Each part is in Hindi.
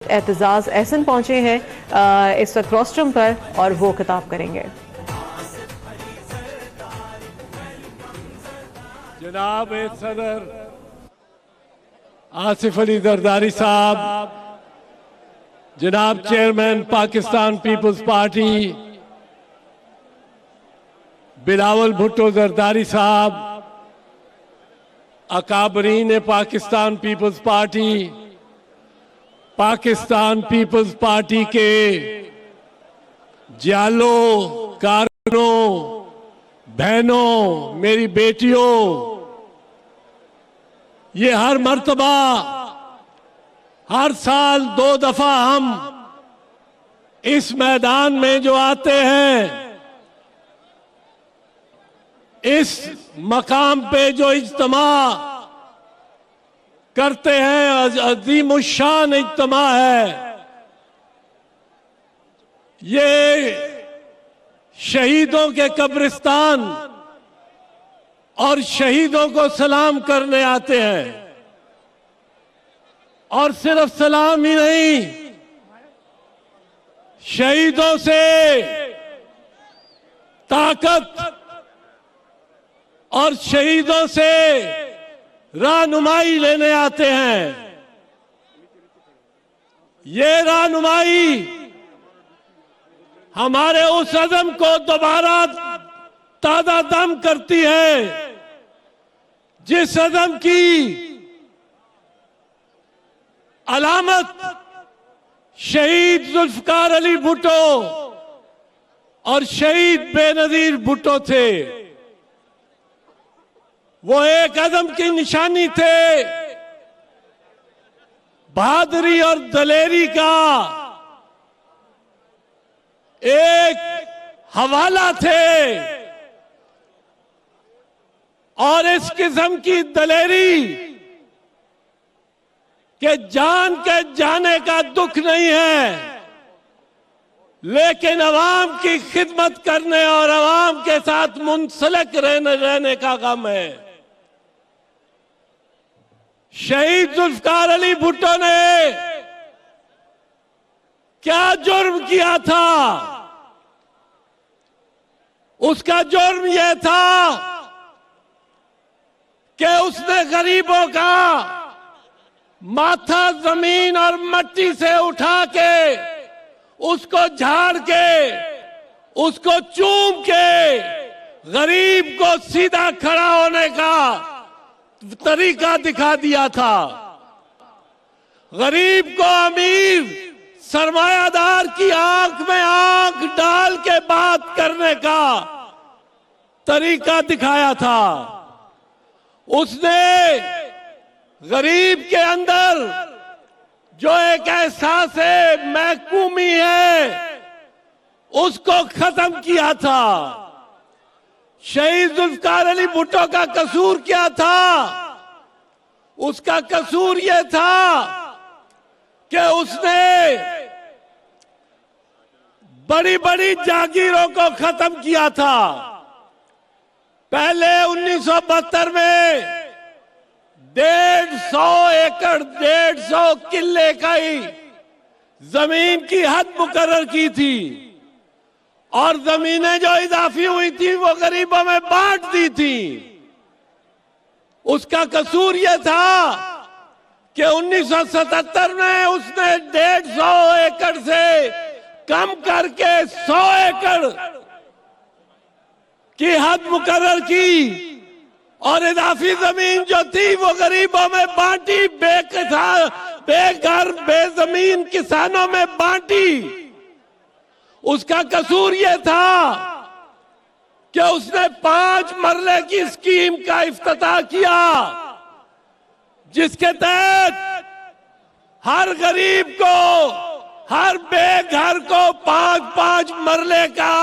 एतजाज एहसन पहुंचे हैं इस वक्त रोस्ट्रम पर और वो खिताब करेंगे। जनाब सदर आसिफ अली जरदारी साहब, जनाब chairman Pakistan Peoples Party Bilawal Bhutto Zardari साहब, अकाबरीन Pakistan Peoples Party, Pakistan Peoples Party के जालों, कारकुनों, बहनों, मेरी बेटियों, ये हर मर्तबा हर साल 2 दफा हम इस मैदान में जो आते हैं, इस मकाम पे जो इज्तिमा करते हैं, अजीमुशान इज्तिमा है। ये शहीदों के कब्रिस्तान और शहीदों को सलाम करने आते हैं, और सिर्फ सलाम ही नहीं, शहीदों से ताकत और शहीदों से रहनुमाई लेने आते हैं। ये रहनुमाई हमारे उस अज़म को दोबारा ताज़ा दम करती है, जिस अज़म की अलामत शहीद जुल्फकार अली भुट्टो और शहीद बेनजीर भुट्टो थे। वो एक अज़म की निशानी थे, बहादुरी और दलेरी का एक हवाला थे, और इस किस्म की दलेरी के जान के जाने का दुख नहीं है, लेकिन अवाम की खिदमत करने और अवाम के साथ मुंसलिक रहने का गम है। शहीद जुल्फकार अली भुट्टो ने क्या जुर्म किया था? उसका जुर्म यह था कि उसने गरीबों का माथा जमीन और मट्टी से उठा के, उसको झाड़ के, उसको चूम के गरीब को सीधा खड़ा होने का तरीका दिखा दिया था। गरीब को अमीर सरमायादार की आंख में आंख डाल के बात करने का तरीका दिखाया था। उसने गरीब के अंदर जो एक एहसास है, महकूमी है, उसको खत्म किया था। शहीद जुल्फकार अली भुट्टो का कसूर क्या था? उसका कसूर यह था कि उसने बड़ी बड़ी जागीरों को खत्म किया था। पहले 1972 में 150 एकड़ 150 किले का ही जमीन की हद मुकर्रर की थी, और जमीनें जो इजाफी हुई थी वो गरीबों में बांट दी थी। उसका कसूर यह था कि 1977 में उसने 150 एकड़ से कम करके 100 एकड़ की हद मुकर्रर की, और इजाफी जमीन जो थी वो गरीबों में बांटी, बेघर बेजमीन किसानों में बांटी। उसका कसूर यह था कि उसने 5 मरले की स्कीम का इफ्तिताह किया, जिसके तहत हर गरीब को, हर बेघर को 5-5 मरले का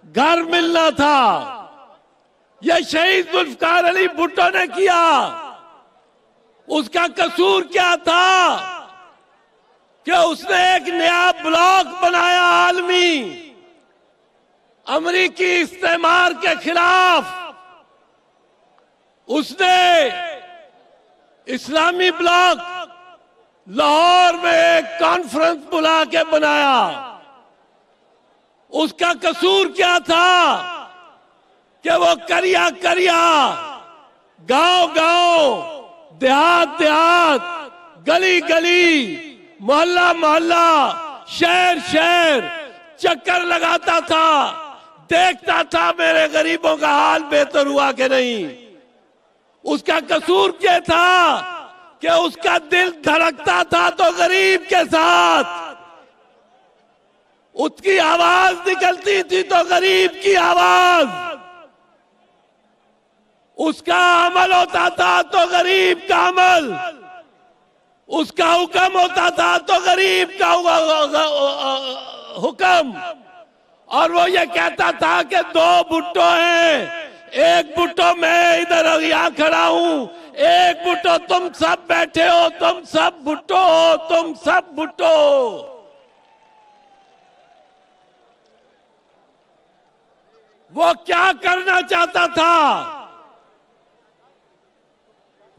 घर मिलना था। यह शहीद जुल्फकार अली भुट्टो ने किया। उसका कसूर क्या था कि उसने एक नया ब्लॉक बनाया आलमी, अमरीकी इस्तेमार के खिलाफ। उसने इस्लामी ब्लॉक लाहौर में एक कॉन्फ्रेंस बुला के बनाया। उसका कसूर क्या था कि वो करिया करिया, गांव गांव, देहात देहात, गली गली, मोहल्ला मोहल्ला, शहर शहर चक्कर लगाता था, देखता था मेरे गरीबों का हाल बेहतर हुआ कि नहीं। उसका कसूर क्या था कि उसका दिल धड़कता था तो गरीब के साथ, उसकी आवाज निकलती थी तो गरीब की आवाज, उसका अमल होता था तो गरीब का अमल, उसका हुक्म होता था तो गरीब का हुक्म। और वो ये कहता था कि दो भुट्टो हैं, एक भुट्टो मैं इधर यहाँ खड़ा हूं, एक भुट्टो तुम सब बैठे हो, तुम सब भुट्टो हो, तुम सब भुट्टो हो। वो क्या करना चाहता था?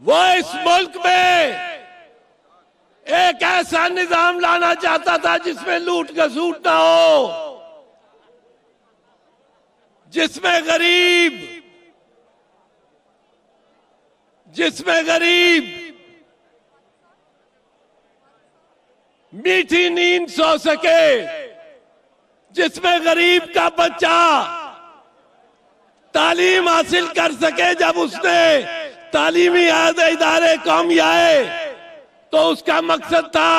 वो इस मुल्क में एक ऐसा निजाम लाना चाहता था जिसमें लूट घसूट ना हो, जिसमें गरीब मीठी नींद सो सके, जिसमें गरीब का बच्चा तालीम हासिल कर सके। जब उसने तालीमी इदारे कौमी आए तो उसका मकसद था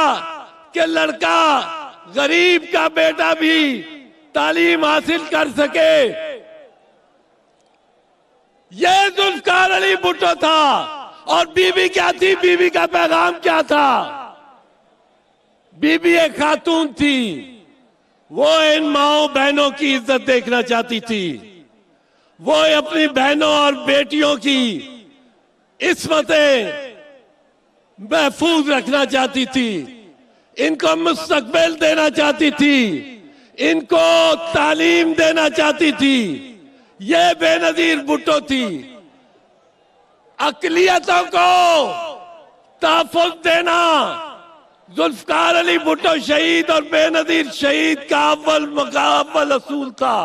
कि लड़का, गरीब का बेटा भी तालीम हासिल कर सके। ये जुल्फकार अली भुट्टो था। और बीबी क्या थी? बीबी का पैगाम क्या था? बीबी एक खातून थी, वो इन माओ बहनों की इज्जत देखना चाहती थी, वो अपनी बहनों और बेटियों की इस्मतें महफूज रखना चाहती थी, इनको मुस्तकबिल देना चाहती थी, इनको तालीम देना चाहती थी। ये बेनजीर भुट्टो थी। अकलियतों को तहफ़्फ़ुज़ देना जुल्फ़कार अली भुट्टो शहीद और बेनजीर शहीद का अव्वल असूल था।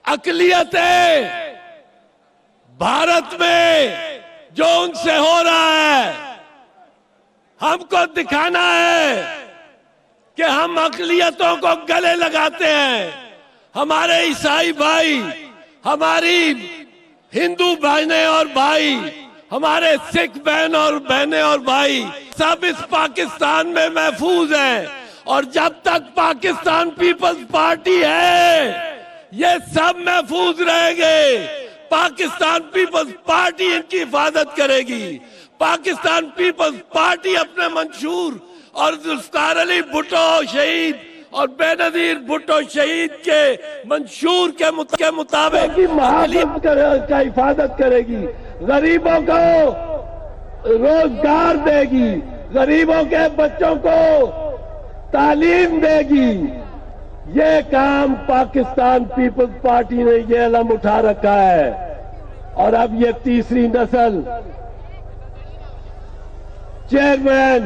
अकलियतें भारत में जो उनसे हो रहा है, हमको दिखाना है कि हम अकलियतों को गले लगाते हैं। हमारे ईसाई भाई, हमारी हिंदू बहनें और भाई, हमारे सिख बहनें और भाई सब इस पाकिस्तान में महफूज हैं। और जब तक पाकिस्तान पीपल्स पार्टी है, ये सब महफूज रहेंगे। पाकिस्तान पीपल्स पार्टी इनकी हिफाजत करेगी। पाकिस्तान पीपल्स पार्टी अपने मंशूर और जुल्फ़कार अली भुट्टो शहीद और बेनजीर भुट्टो शहीद के मंशूर के मुताबिक का हिफाजत करेगी, गरीबों को रोजगार देगी, गरीबों के बच्चों को तालीम देगी। ये काम पाकिस्तान पीपल्स पार्टी ने ये अलम उठा रखा है। और अब ये तीसरी नस्ल चेयरमैन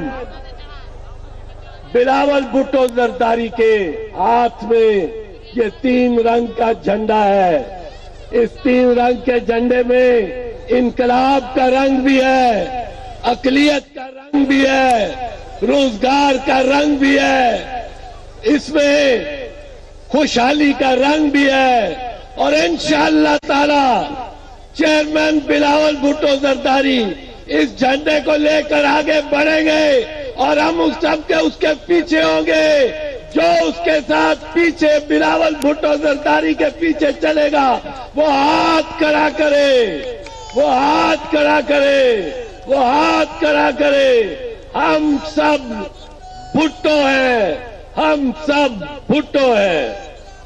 बिलावल भुट्टो जरदारी के हाथ में ये 3 रंग का झंडा है। इस 3 रंग के झंडे में इनकलाब का रंग भी है, अकलियत का रंग भी है, रोजगार का रंग भी है, इसमें खुशहाली का रंग भी है। और इंशाअल्लाह ताला चेयरमैन बिलावल भुट्टो जरदारी इस झंडे को लेकर आगे बढ़ेंगे और हम उस सबके उसके पीछे होंगे। जो उसके साथ पीछे बिलावल भुट्टो जरदारी के पीछे चलेगा वो हाथ खड़ा करे, वो हाथ खड़ा करे, वो हाथ खड़ा करे। हम सब भुट्टो हैं, हम सब भुट्टो हैं।